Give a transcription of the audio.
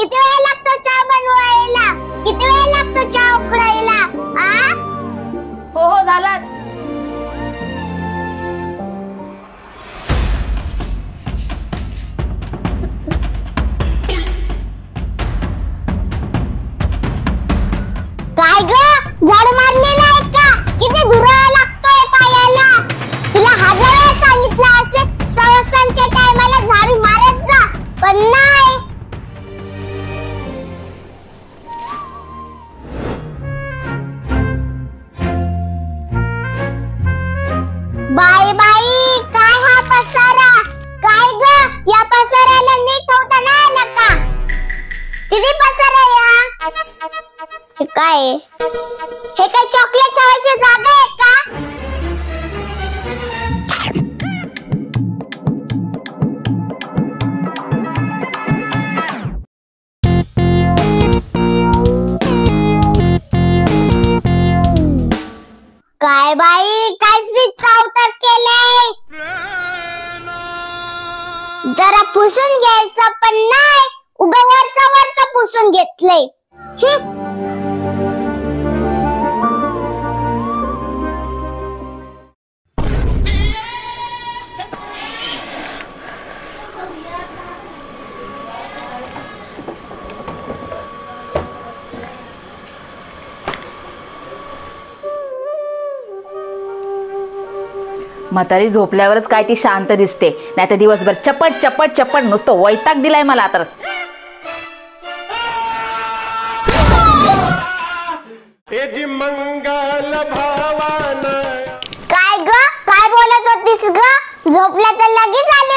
किती वेळ लागतो चहा बनवायला? किती वेळ लागतो चहा उकळायला? हो झालाच. काय ग, झाड मारले नाही का? किती धुरा लागतोय पायाला. तुला 1000 वेळा सांगितलं असेल सवसांच्या टायमाला झाडू मारत जा, पण नाही. बाई बाई, काय हा पसारा? काय ग, या पसाऱ्याला नीट होता नाही आलं का? किती पसारा आहे हा? हे काय? हे काय चॉकलेट ठेवायची जागा आहे का? काय बाई, काय स्वीट अवतार केलंय? जरा पुसून घ्यायचं पण नाही, उगा वरचा पुसून घेतलंय. म्हातारी झोपल्यावरच काय ती शांत दिसते, नाही तर दिवसभर चपट चपट चपट नुसतं वैताग दिलाय मला तर. मंगल भावान. काय ग, काय बोलत होतीस ग? झोपल्या तर लगेच आली